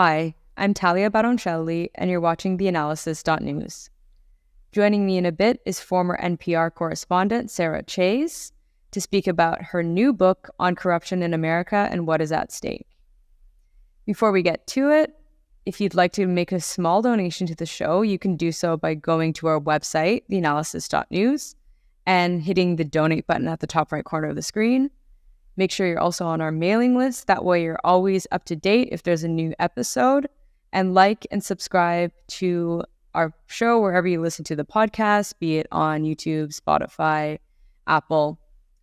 Hi, I'm Talia Baroncelli, and you're watching theAnalysis-news. Joining me in a bit is former NPR correspondent Sarah Chayes to speak about her new book on corruption in America and what is at stake. Before we get to it, if you'd like to make a small donation to the show, you can do so by going to our website, theAnalysis.news, and hitting the donate button at the top right corner of the screen. Make sure you're also on our mailing list. That way you're always up to date if there's a new episode. And like and subscribe to our show wherever you listen to the podcast, be it on YouTube, Spotify, Apple.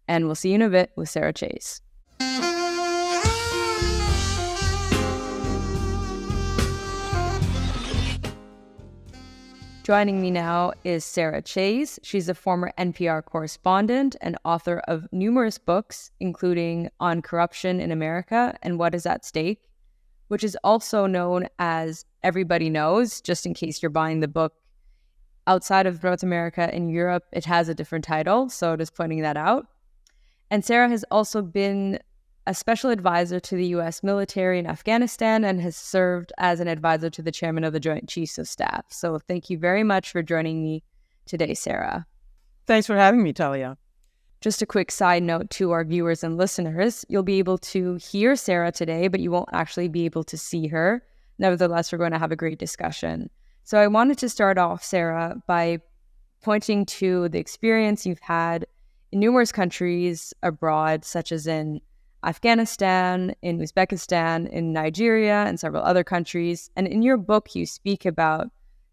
And we'll see you in a bit with Sarah Chayes. Joining me now is Sarah Chayes. She's a former NPR correspondent and author of numerous books, including On Corruption in America and What is at Stake, which is also known as Everybody Knows, just in case you're buying the book outside of North America. In Europe, it has a different title, so just pointing that out. And Sarah has also been a special advisor to the U.S. military in Afghanistan and has served as an advisor to the chairman of the Joint Chiefs of Staff. So thank you very much for joining me today, Sarah. Thanks for having me, Talia. Just a quick side note to our viewers and listeners. You'll be able to hear Sarah today, but you won't actually be able to see her. Nevertheless, we're going to have a great discussion. So I wanted to start off, Sarah, by pointing to the experience you've had in numerous countries abroad, such as in Afghanistan, in Uzbekistan, in Nigeria, and several other countries. And in your book, you speak about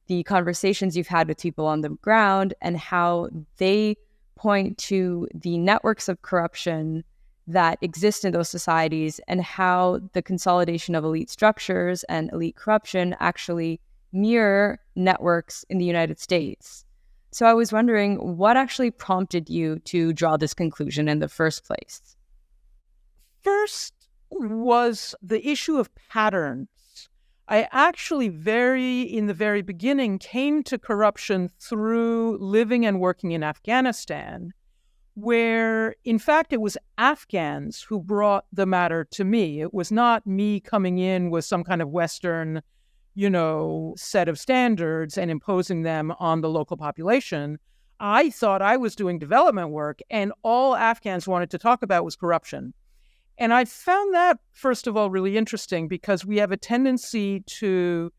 the conversations you've had with people on the ground and how they point to the networks of corruption that exist in those societies and how the consolidation of elite structures and elite corruption actually mirror networks in the United States. So I was wondering, what actually prompted you to draw this conclusion in the first place? First was the issue of patterns. I actually in the very beginning came to corruption through living and working in Afghanistan, where in fact it was Afghans who brought the matter to me. It was not me coming in with some kind of Western, set of standards and imposing them on the local population. I thought I was doing development work, and all Afghans wanted to talk about was corruption. And I found that, first of all, really interesting because we have a tendency to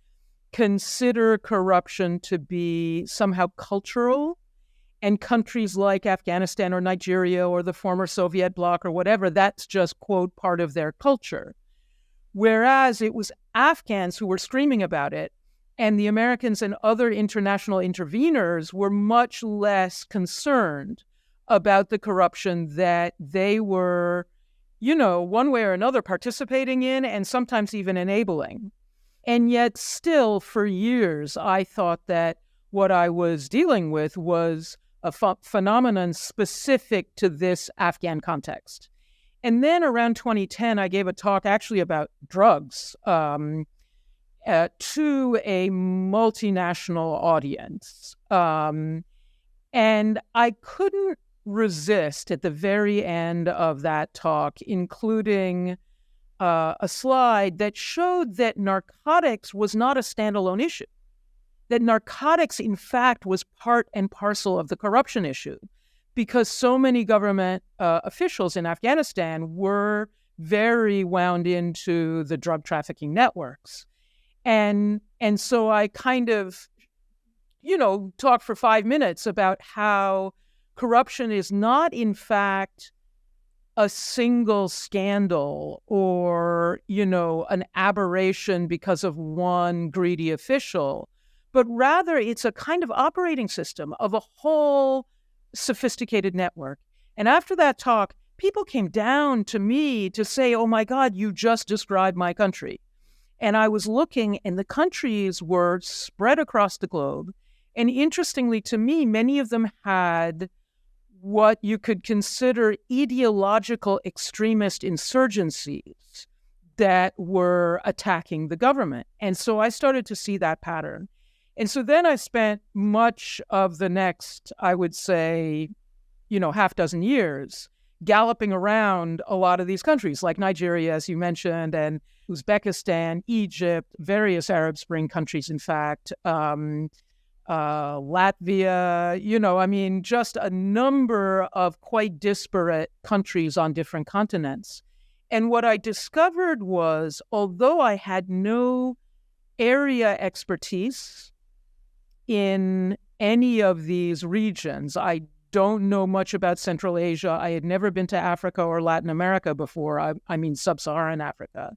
consider corruption to be somehow cultural, and countries like Afghanistan or Nigeria or the former Soviet bloc or whatever, that's just, quote, part of their culture. Whereas it was Afghans who were screaming about it, and the Americans and other international interveners were much less concerned about the corruption that they were, one way or another participating in and sometimes even enabling. And yet still, for years, I thought that what I was dealing with was a phenomenon specific to this Afghan context. And then around 2010, I gave a talk actually about drugs to a multinational audience. And I couldn't resist at the very end of that talk, including a slide that showed that narcotics was not a standalone issue, that narcotics, in fact, was part and parcel of the corruption issue, because so many government officials in Afghanistan were very wound into the drug trafficking networks. And so I kind of, talked for 5 minutes about how corruption is not, in fact, a single scandal or, an aberration because of one greedy official, but rather it's a kind of operating system of a whole sophisticated network. And after that talk, people came down to me to say, oh my God, you just described my country. And I was looking, and the countries were spread across the globe. And interestingly to me, many of them had what you could consider ideological extremist insurgencies that were attacking the government. And so I started to see that pattern. And so then I spent much of the next, I would say, half dozen years galloping around a lot of these countries, like Nigeria, as you mentioned, and Uzbekistan, Egypt, various Arab Spring countries, in fact, Latvia, just a number of quite disparate countries on different continents. And what I discovered was, although I had no area expertise in any of these regions, I don't know much about Central Asia. I had never been to Africa or Latin America before. I mean, sub-Saharan Africa.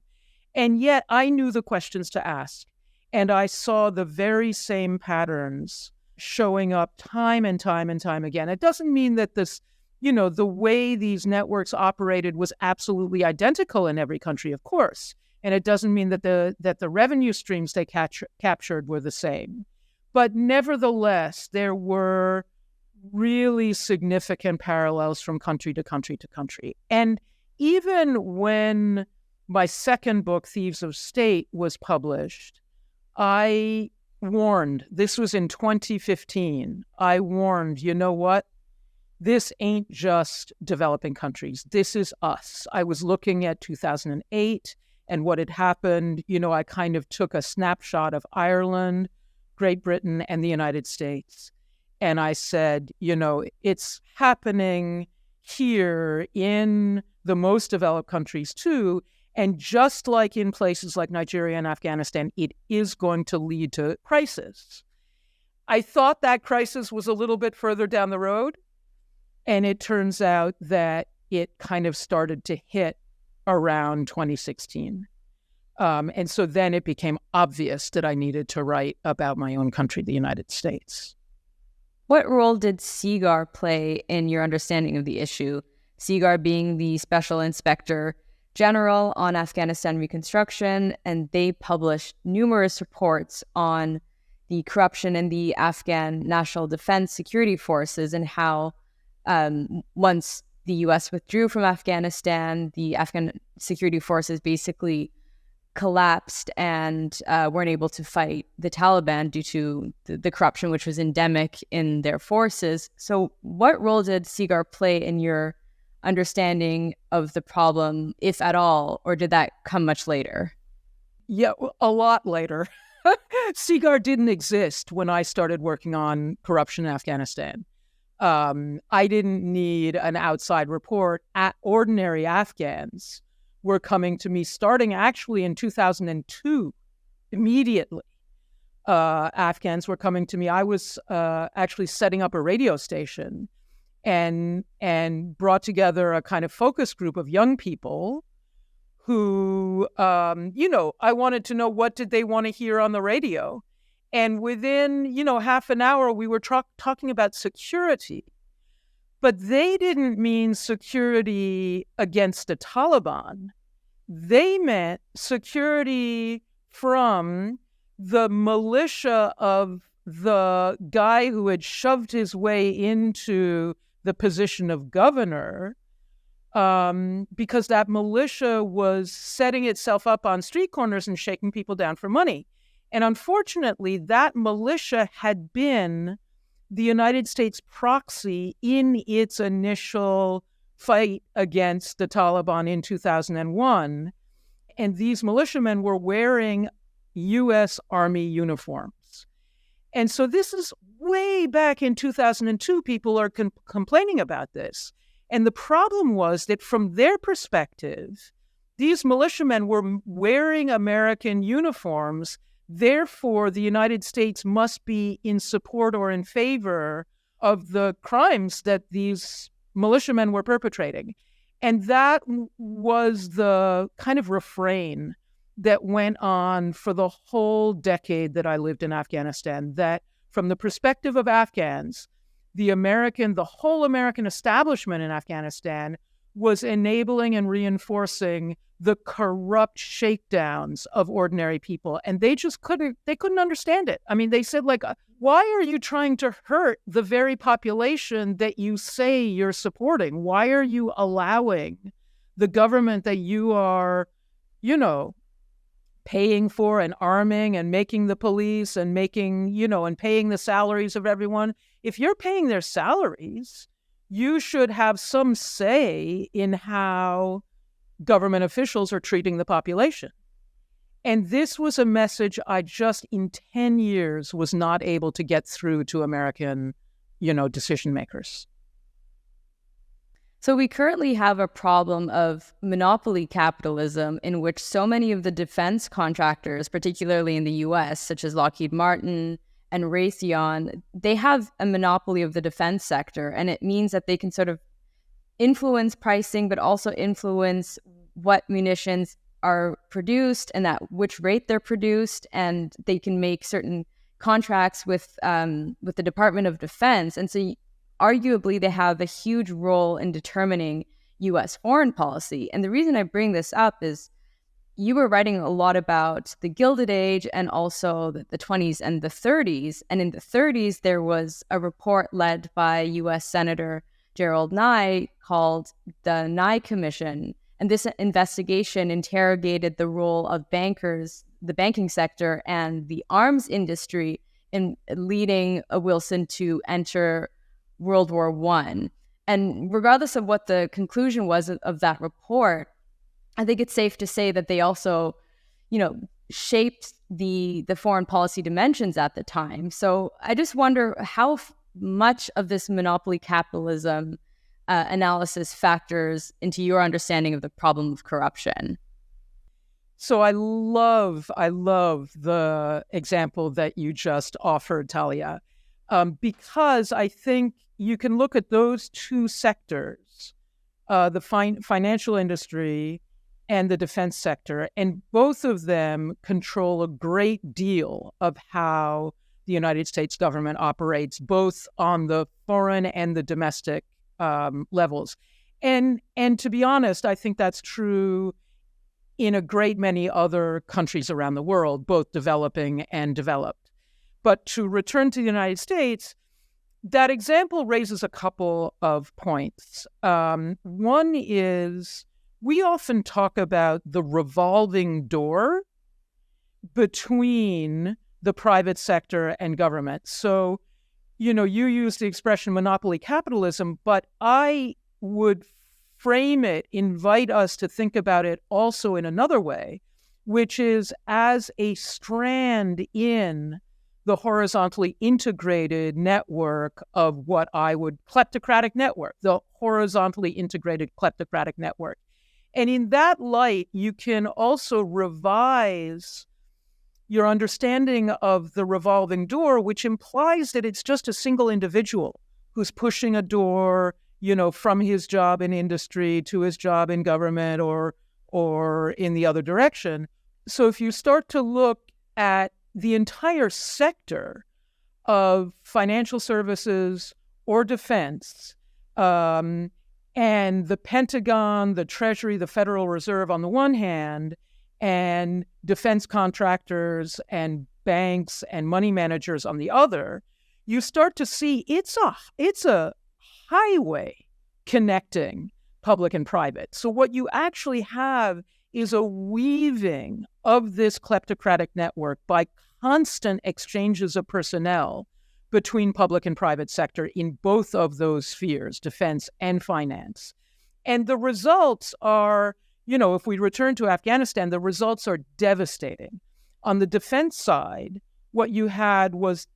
And yet I knew the questions to ask. And I saw the very same patterns showing up time and time and time again. It doesn't mean that the way these networks operated was absolutely identical in every country, of course. And it doesn't mean that the revenue streams they captured were the same. But nevertheless, there were really significant parallels from country to country to country. And even when my second book, Thieves of State, was published, I warned, this was in 2015, I warned, you know what? This ain't just developing countries. This is us. I was looking at 2008 and what had happened. I kind of took a snapshot of Ireland, Great Britain, and the United States. And I said, it's happening here in the most developed countries too. And just like in places like Nigeria and Afghanistan, it is going to lead to crisis. I thought that crisis was a little bit further down the road. And it turns out that it kind of started to hit around 2016. And so then it became obvious that I needed to write about my own country, the United States. What role did SIGAR play in your understanding of the issue? SIGAR being the Special Inspector General on Afghanistan reconstruction, and they published numerous reports on the corruption in the Afghan National Defense Security Forces and how once the U.S. withdrew from Afghanistan, the Afghan security forces basically collapsed and weren't able to fight the Taliban due to the corruption, which was endemic in their forces. So what role did SIGAR play in your understanding of the problem, if at all, or did that come much later? Yeah, a lot later. SIGAR didn't exist when I started working on corruption in Afghanistan. I didn't need an outside report. Ordinary Afghans were coming to me starting actually in 2002, immediately. Afghans were coming to me. I was actually setting up a radio station and brought together a kind of focus group of young people who, I wanted to know what did they want to hear on the radio. And within, half an hour, we were talking about security. But they didn't mean security against the Taliban. They meant security from the militia of the guy who had shoved his way into the position of governor, because that militia was setting itself up on street corners and shaking people down for money. And unfortunately, that militia had been the United States proxy in its initial fight against the Taliban in 2001. And these militiamen were wearing U.S. Army uniforms. And so this is way back in 2002, people are complaining about this. And the problem was that from their perspective, these militiamen were wearing American uniforms. Therefore, the United States must be in support or in favor of the crimes that these militiamen were perpetrating. And that was the kind of refrain that went on for the whole decade that I lived in Afghanistan, that from the perspective of Afghans, the whole American establishment in Afghanistan was enabling and reinforcing the corrupt shakedowns of ordinary people. And they just couldn't understand it. I mean, they said, why are you trying to hurt the very population that you say you're supporting? Why are you allowing the government that you are, paying for and arming and making the police and and paying the salaries of everyone? If you're paying their salaries, you should have some say in how government officials are treating the population. And this was a message I just in 10 years was not able to get through to American, decision makers. So we currently have a problem of monopoly capitalism in which so many of the defense contractors, particularly in the US, such as Lockheed Martin and Raytheon, they have a monopoly of the defense sector. And it means that they can sort of influence pricing, but also influence what munitions are produced and at which rate they're produced. And they can make certain contracts with the Department of Defense. And so arguably, they have a huge role in determining U.S. foreign policy. And the reason I bring this up is you were writing a lot about the Gilded Age and also the 20s and the 30s. And in the 30s, there was a report led by U.S. Senator Gerald Nye called the Nye Commission. And this investigation interrogated the role of bankers, the banking sector, and the arms industry in leading Wilson to enter World War I. And regardless of what the conclusion was of that report, I think it's safe to say that they also, shaped the foreign policy dimensions at the time. So I just wonder how much of this monopoly capitalism analysis factors into your understanding of the problem of corruption. So I love the example that you just offered, Talia, because I think you can look at those two sectors, the financial industry and the defense sector, and both of them control a great deal of how the United States government operates, both on the foreign and the domestic levels. And to be honest, I think that's true in a great many other countries around the world, both developing and developed. But to return to the United States, that example raises a couple of points. One is we often talk about the revolving door between the private sector and government. So, you use the expression monopoly capitalism, but I would frame it, invite us to think about it also in another way, which is as a strand in the horizontally integrated network of what I would kleptocratic network, the horizontally integrated kleptocratic network. And in that light, you can also revise your understanding of the revolving door, which implies that it's just a single individual who's pushing a door, from his job in industry to his job in government or in the other direction. So if you start to look at the entire sector of financial services or defense, and the Pentagon, the Treasury, the Federal Reserve on the one hand, and defense contractors and banks and money managers on the other, you start to see it's a highway connecting public and private. So what you actually have is a weaving of this kleptocratic network by constant exchanges of personnel between public and private sector in both of those spheres, defense and finance. And the results are, if we return to Afghanistan, the results are devastating. On the defense side, what you had was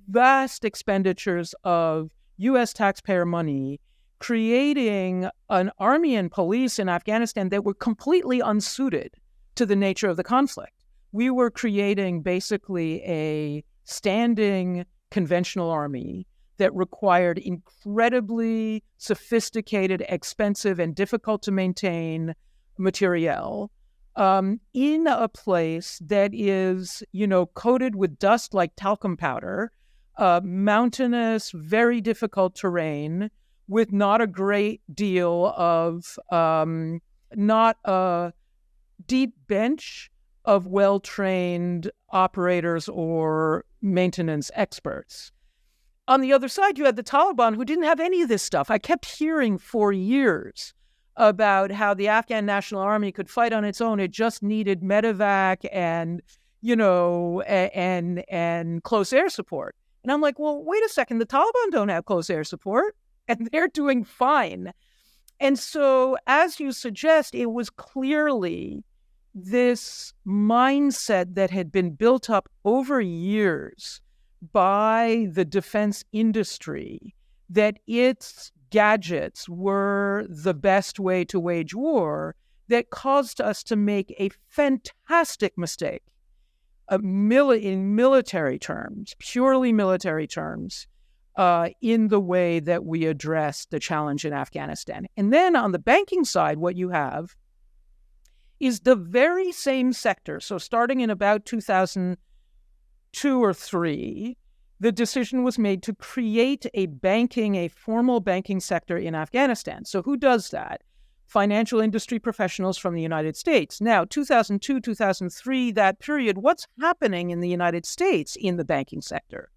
vast expenditures of U.S. taxpayer money creating an army and police in Afghanistan that were completely unsuited to the nature of the conflict. We were creating basically a standing conventional army that required incredibly sophisticated, expensive, and difficult to maintain materiel in a place that is, coated with dust like talcum powder, mountainous, very difficult terrain with not a great deal of, not a deep bench of well-trained operators or maintenance experts. On the other side, you had the Taliban, who didn't have any of this stuff. I kept hearing for years about how the Afghan National Army could fight on its own. It just needed medevac and, and close air support. And I'm like, well, wait a second. The Taliban don't have close air support. and they're doing fine. And so, as you suggest, it was clearly this mindset that had been built up over years by the defense industry that its gadgets were the best way to wage war that caused us to make a fantastic mistake in military terms, purely military terms, in the way that we address the challenge in Afghanistan. And then on the banking side, what you have is the very same sector. So starting in about 2002 or 3, the decision was made to create a formal banking sector in Afghanistan. So who does that? Financial industry professionals from the United States. Now, 2002, 2003, that period, what's happening in the United States in the banking sector?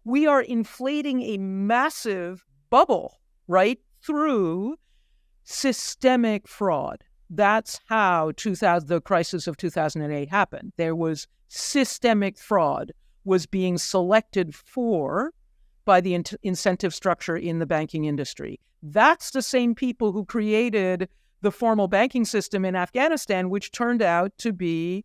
We are inflating a massive bubble, right, through systemic fraud. That's how the crisis of 2008 happened. There was systemic fraud was being selected for by the incentive structure in the banking industry. That's the same people who created the formal banking system in Afghanistan, which turned out to be,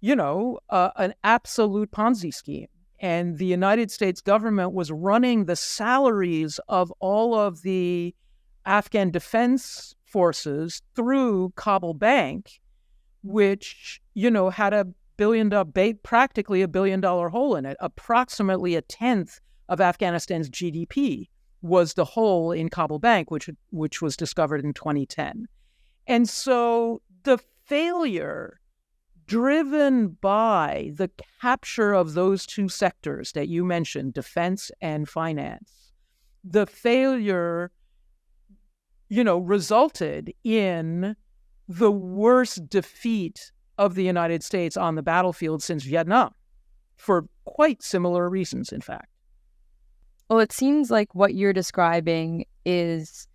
an absolute Ponzi scheme. And the United States government was running the salaries of all of the Afghan defense forces through Kabul Bank, which, had practically $1 billion hole in it. Approximately a tenth of Afghanistan's GDP was the hole in Kabul Bank, which was discovered in 2010. And so the failure driven by the capture of those two sectors that you mentioned, defense and finance, the failure, resulted in the worst defeat of the United States on the battlefield since Vietnam, for quite similar reasons, in fact. Well, it seems like what you're describing is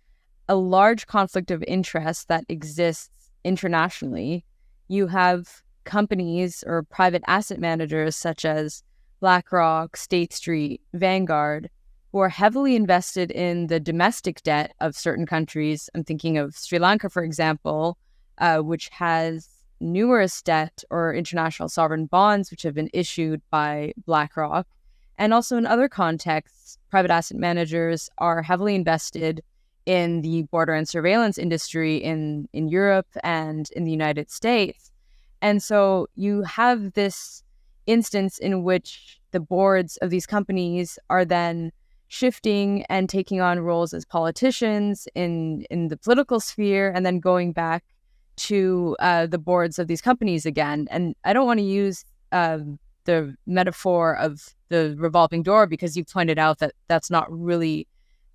a large conflict of interest that exists internationally. You have companies or private asset managers such as BlackRock, State Street, Vanguard, who are heavily invested in the domestic debt of certain countries. I'm thinking of Sri Lanka, for example, which has numerous debt or international sovereign bonds which have been issued by BlackRock. And also in other contexts, private asset managers are heavily invested in the border and surveillance industry in Europe and in the United States. And so you have this instance in which the boards of these companies are then shifting and taking on roles as politicians in the political sphere, and then going back to the boards of these companies again. And I don't want to use the metaphor of the revolving door, because you pointed out that that's not really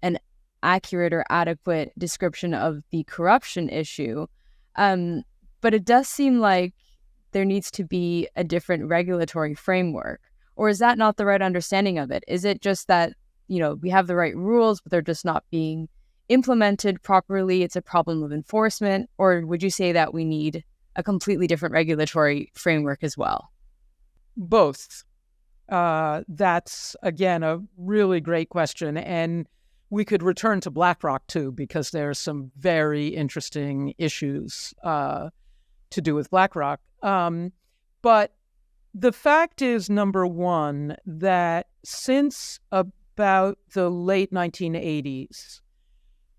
an accurate or adequate description of the corruption issue. But it does seem like there needs to be a different regulatory framework. Or is that not the right understanding of it? Is it just that, we have the right rules, but they're just not being implemented properly? It's a problem of enforcement? Or would you say that we need a completely different regulatory framework as well? Both. That's, again, a really great question. And we could return to BlackRock, too, because there's some very interesting issues to do with BlackRock. But the fact is, number one, that since about the late 1980s,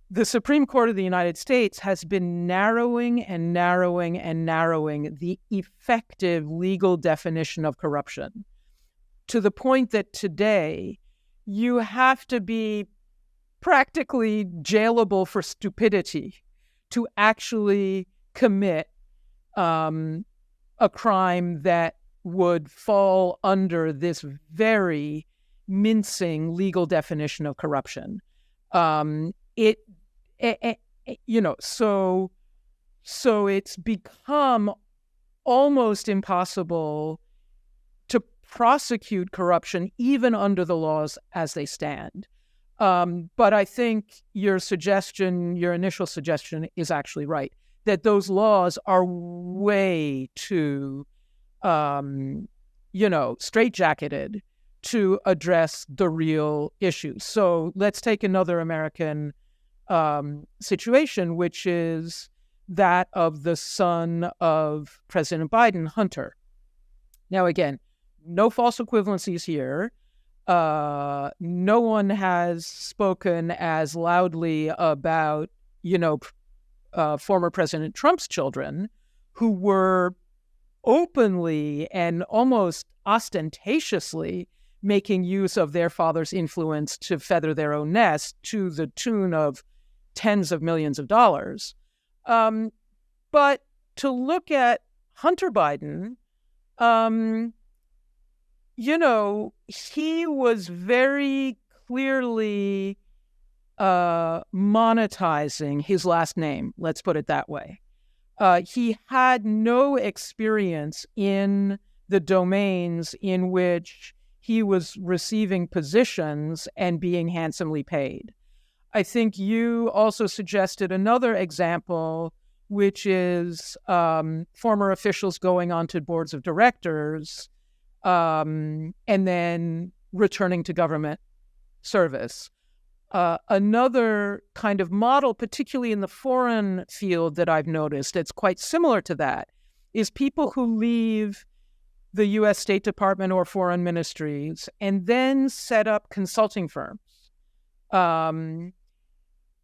the Supreme Court of the United States has been narrowing and narrowing and narrowing the effective legal definition of corruption, to the point that today you have to be practically jailable for stupidity to actually commit a crime that would fall under this very mincing legal definition of corruption. So it's become almost impossible to prosecute corruption even under the laws as they stand. But I think your initial suggestion is actually right, that those laws are way too, straitjacketed to address the real issues. So let's take another American situation, which is that of the son of President Biden, Hunter. Now, again, no false equivalencies here. No one has spoken as loudly about, former President Trump's children, who were openly and almost ostentatiously making use of their father's influence to feather their own nest to the tune of tens of millions of dollars. But to look at Hunter Biden, he was very clearly monetizing his last name, let's put it that way. He had no experience in the domains in which he was receiving positions and being handsomely paid. I think you also suggested another example, which is former officials going onto boards of directors and then returning to government service. Another kind of model, particularly in the foreign field that I've noticed, it's quite similar to that, is people who leave the U.S. State Department or foreign ministries and then set up consulting firms. And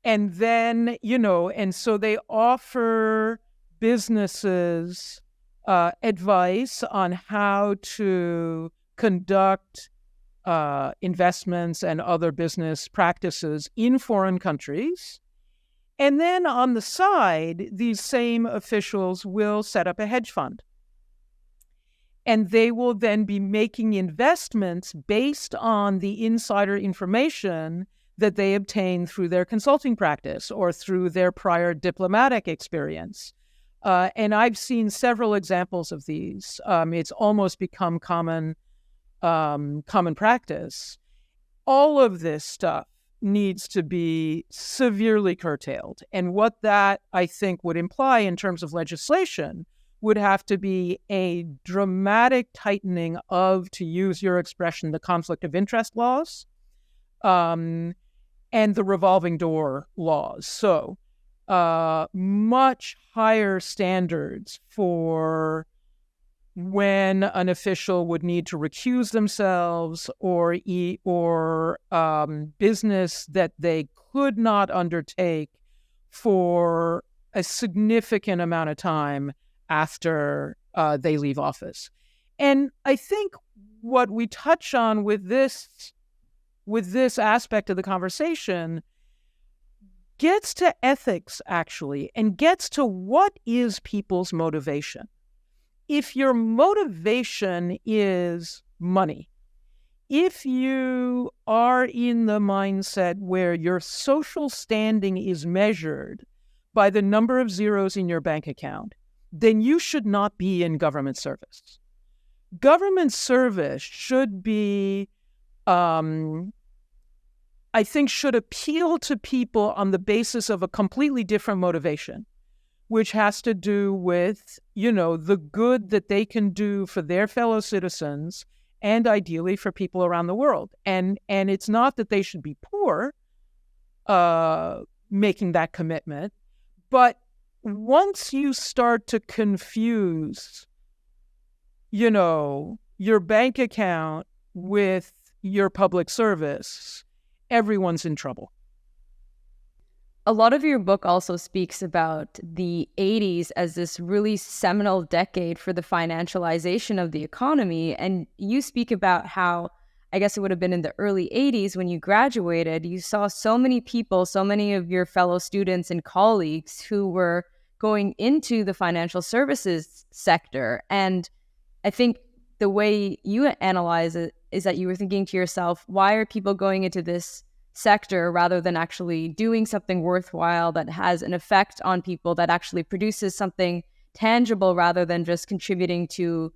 then, and so they offer businesses advice on how to conduct investments and other business practices in foreign countries. And then on the side, these same officials will set up a hedge fund. And they will then be making investments based on the insider information that they obtain through their consulting practice or through their prior diplomatic experience. And I've seen several examples of these. It's almost become common practice. All of this stuff needs to be severely curtailed. And what that, I think, would imply in terms of legislation would have to be a dramatic tightening of, to use your expression, the conflict of interest laws and the revolving door laws. So much higher standards for when an official would need to recuse themselves or business that they could not undertake for a significant amount of time after they leave office. And I think what we touch on with this aspect of the conversation gets to ethics, actually, and gets to what is people's motivation. If your motivation is money, if you are in the mindset where your social standing is measured by the number of zeros in your bank account, then you should not be in government service. Government service should be, I think, should appeal to people on the basis of a completely different motivation, which has to do with, the good that they can do for their fellow citizens and ideally for people around the world. And it's not that they should be poor making that commitment, but once you start to confuse, your bank account with your public service, everyone's in trouble. A lot of your book also speaks about the 80s as this really seminal decade for the financialization of the economy. And you speak about how, I guess it would have been in the early 80s when you graduated, you saw so many people, so many of your fellow students and colleagues who were going into the financial services sector. And I think the way you analyze it is that you were thinking to yourself, why are people going into this sector rather than actually doing something worthwhile that has an effect on people, that actually produces something tangible rather than just contributing to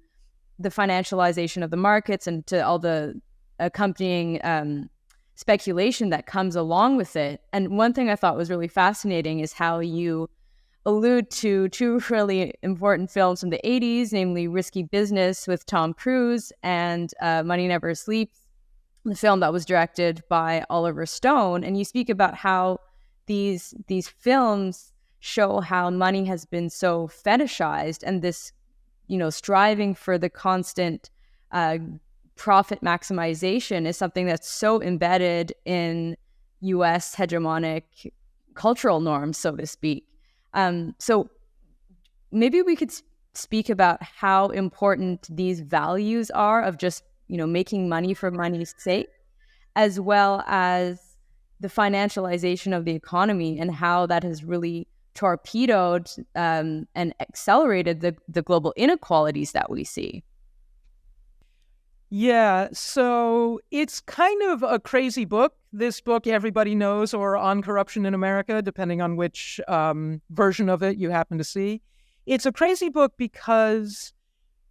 the financialization of the markets and to all the accompanying speculation that comes along with it. And one thing I thought was really fascinating is how you allude to two really important films from the 80s, namely Risky Business with Tom Cruise and Money Never Sleeps, the film that was directed by Oliver Stone. And you speak about how these films show how money has been so fetishized, and this, striving for the constant profit maximization is something that's so embedded in U.S. hegemonic cultural norms, so to speak. So maybe we could speak about how important these values are of just, making money for money's sake, as well as the financialization of the economy and how that has really torpedoed and accelerated the global inequalities that we see. Yeah, so it's kind of a crazy book. This book, everybody knows, or On Corruption in America, depending on which version of it you happen to see. It's a crazy book because,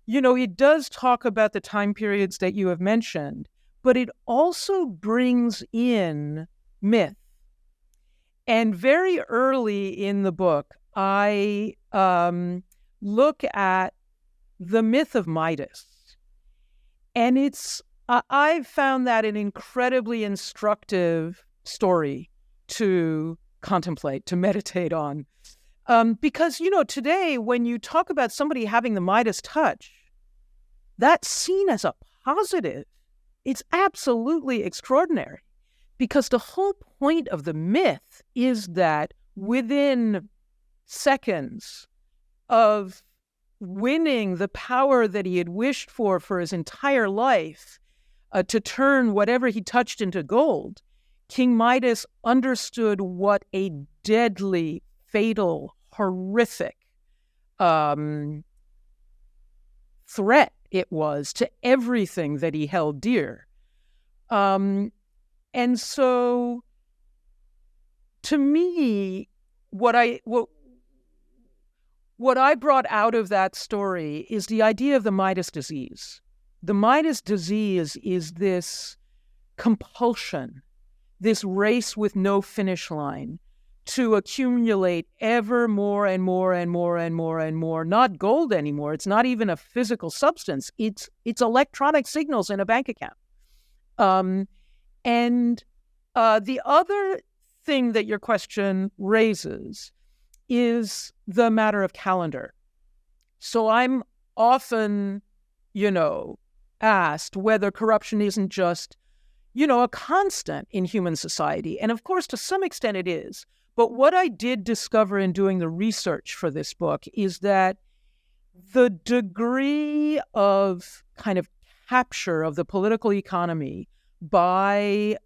it does talk about the time periods that you have mentioned, but it also brings in myth. And very early in the book, I look at the myth of Midas. And I've found that an incredibly instructive story to contemplate, to meditate on. Because, today, when you talk about somebody having the Midas touch, that's seen as a positive. It's absolutely extraordinary, because the whole point of the myth is that within seconds of winning the power that he had wished for his entire life, to turn whatever he touched into gold, King Midas understood what a deadly, fatal, horrific threat it was to everything that he held dear. And so, to me, what I brought out of that story is the idea of the Midas disease. The Midas disease is this compulsion, this race with no finish line to accumulate ever more and more and more and more and more, not gold anymore. It's not even a physical substance. It's electronic signals in a bank account. And the other thing that your question raises is the matter of calendar. So I'm often, asked whether corruption isn't just, a constant in human society. And of course, to some extent it is. But what I did discover in doing the research for this book is that the degree of kind of capture of the political economy by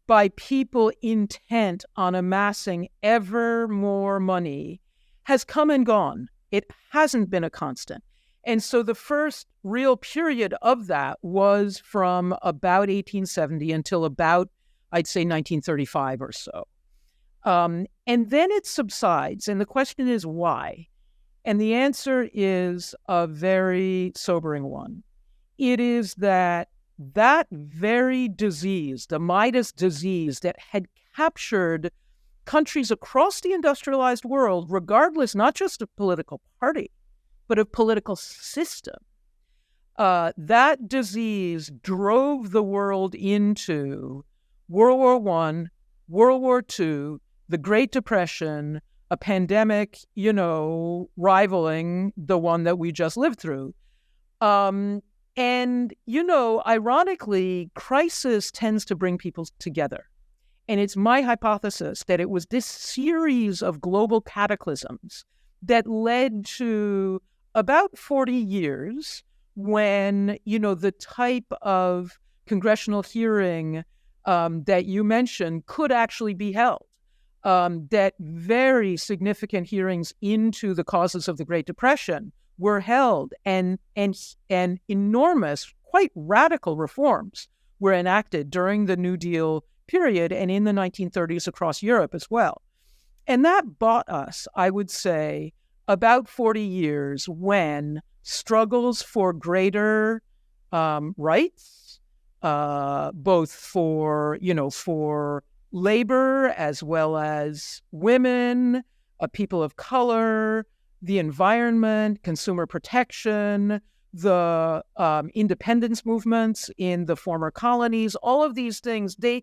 by people intent on amassing ever more money has come and gone. It hasn't been a constant. And so the first real period of that was from about 1870 until about, I'd say, 1935 or so. And then it subsides. And the question is why? And the answer is a very sobering one. It is that very disease, the Midas disease that had captured countries across the industrialized world, regardless not just of political party, but of political system, that disease drove the world into World War I, World War II, the Great Depression, a pandemic, rivaling the one that we just lived through. And, ironically, crisis tends to bring people together. And it's my hypothesis that it was this series of global cataclysms that led to about 40 years when, the type of congressional hearing that you mentioned could actually be held. That very significant hearings into the causes of the Great Depression were held, and enormous, quite radical reforms were enacted during the New Deal period and in the 1930s across Europe as well. And that bought us, I would say, about 40 years when struggles for greater rights, both for labor as well as women, people of color, the environment, consumer protection, the independence movements in the former colonies, all of these things, they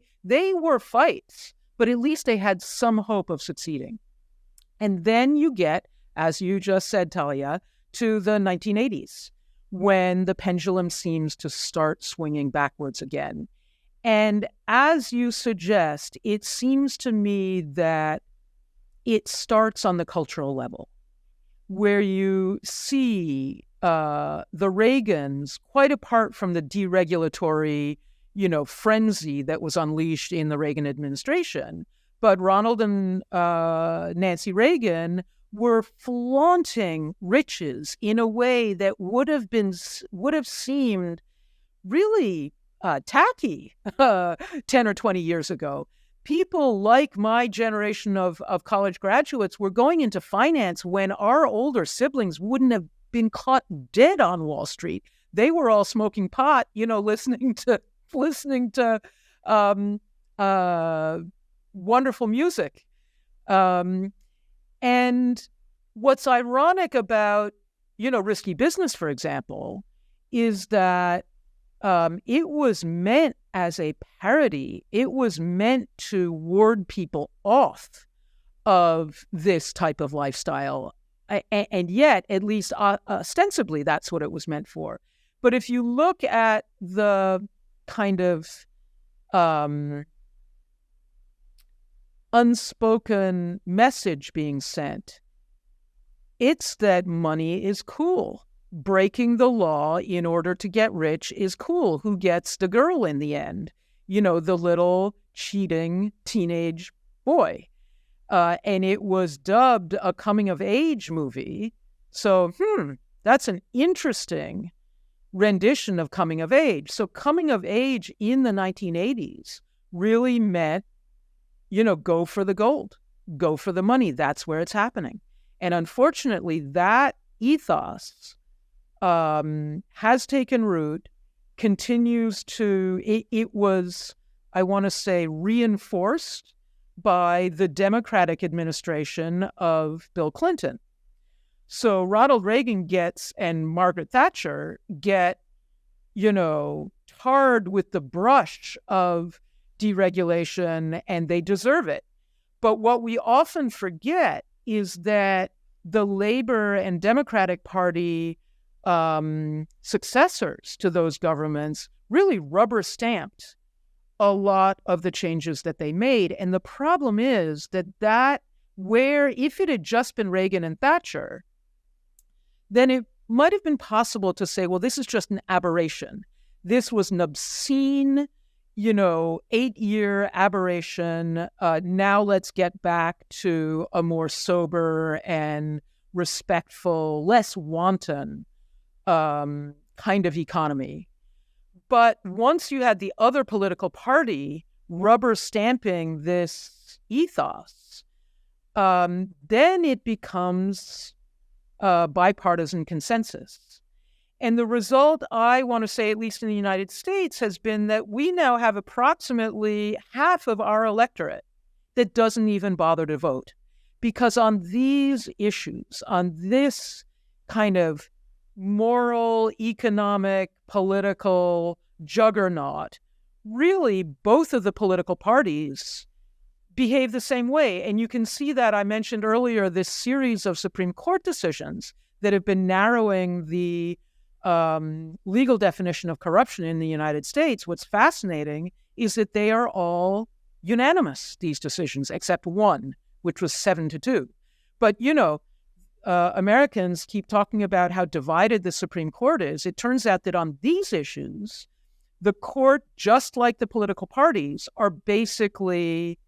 were fights, but at least they had some hope of succeeding. And then you get, as you just said, Talia, to the 1980s, when the pendulum seems to start swinging backwards again. And as you suggest, it seems to me that it starts on the cultural level, where you see the Reagans, quite apart from the deregulatory, frenzy that was unleashed in the Reagan administration, but Ronald and Nancy Reagan were flaunting riches in a way that would have seemed really tacky 10 or 20 years ago. People like my generation of college graduates were going into finance when our older siblings wouldn't have been caught dead on Wall Street. They were all smoking pot, listening to wonderful music. And what's ironic about, risky business, for example, is that it was meant as a parody. It was meant to ward people off of this type of lifestyle. And yet, at least ostensibly, that's what it was meant for. But if you look at the kind of unspoken message being sent, it's that money is cool. Breaking the law in order to get rich is cool. Who gets the girl in the end? The little cheating teenage boy. And it was dubbed a coming-of-age movie. So, that's an interesting rendition of coming of age. So coming of age in the 1980s really meant, go for the gold, go for the money. That's where it's happening. And unfortunately, that ethos has taken root, continues to, it was, I want to say, reinforced by the Democratic administration of Bill Clinton. So Ronald Reagan and Margaret Thatcher get, tarred with the brush of deregulation, and they deserve it. But what we often forget is that the Labor and Democratic Party successors to those governments really rubber stamped a lot of the changes that they made. And the problem is that where if it had just been Reagan and Thatcher, then it might have been possible to say, well, this is just an aberration. This was an obscene, 8-year aberration. Now let's get back to a more sober and respectful, less wanton kind of economy. But once you had the other political party rubber stamping this ethos, then it becomes bipartisan consensus. And the result, I want to say, at least in the United States, has been that we now have approximately half of our electorate that doesn't even bother to vote. Because on these issues, on this kind of moral, economic, political juggernaut, really both of the political parties behave the same way. And you can see that. I mentioned earlier this series of Supreme Court decisions that have been narrowing the legal definition of corruption in the United States. What's fascinating is that they are all unanimous, these decisions, except one, which was 7-2. But, Americans keep talking about how divided the Supreme Court is. It turns out that on these issues, the court, just like the political parties, are basically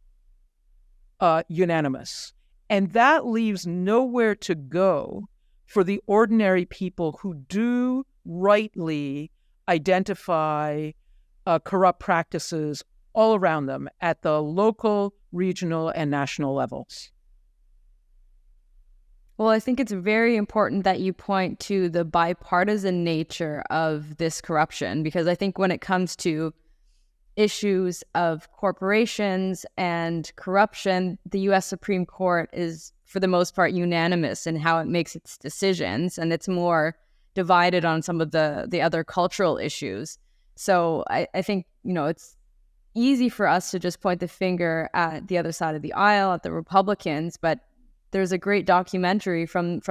unanimous. And that leaves nowhere to go for the ordinary people who do rightly identify corrupt practices all around them at the local, regional, and national levels. Well, I think it's very important that you point to the bipartisan nature of this corruption, because I think when it comes to issues of corporations and corruption, the U.S. Supreme Court is, for the most part, unanimous in how it makes its decisions, and it's more divided on some of the other cultural issues. So I think, it's easy for us to just point the finger at the other side of the aisle, at the Republicans, but there's a great documentary from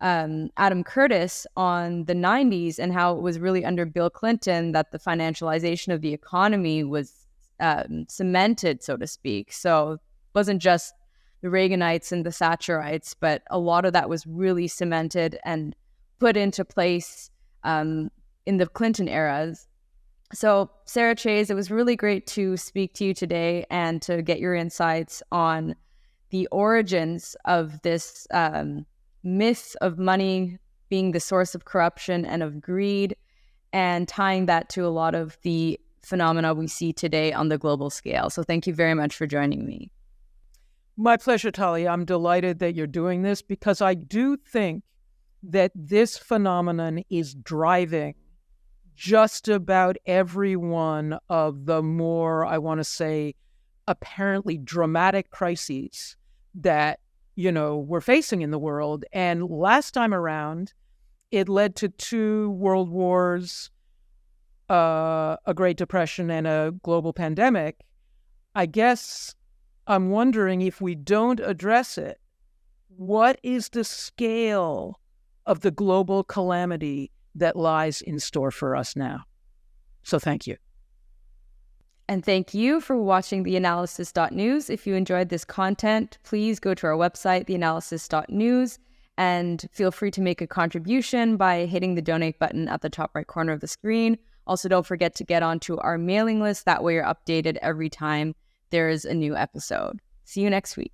Adam Curtis on the 90s and how it was really under Bill Clinton that the financialization of the economy was cemented, so to speak. So it wasn't just the Reaganites and the Thatcherites, but a lot of that was really cemented and put into place in the Clinton eras. So, Sarah Chayes, it was really great to speak to you today and to get your insights on the origins of this myth of money being the source of corruption and of greed, and tying that to a lot of the phenomena we see today on the global scale. So thank you very much for joining me. My pleasure, Talia. I'm delighted that you're doing this because I do think that this phenomenon is driving just about every one of the more, I want to say, apparently dramatic crises that, we're facing in the world. And last time around, it led to 2 world wars, a Great Depression, and a global pandemic. I guess I'm wondering, if we don't address it, what is the scale of the global calamity that lies in store for us now? So thank you. And thank you for watching theAnalysis.news. If you enjoyed this content, please go to our website, theAnalysis.news, and feel free to make a contribution by hitting the donate button at the top right corner of the screen. Also, don't forget to get onto our mailing list. That way you're updated every time there is a new episode. See you next week.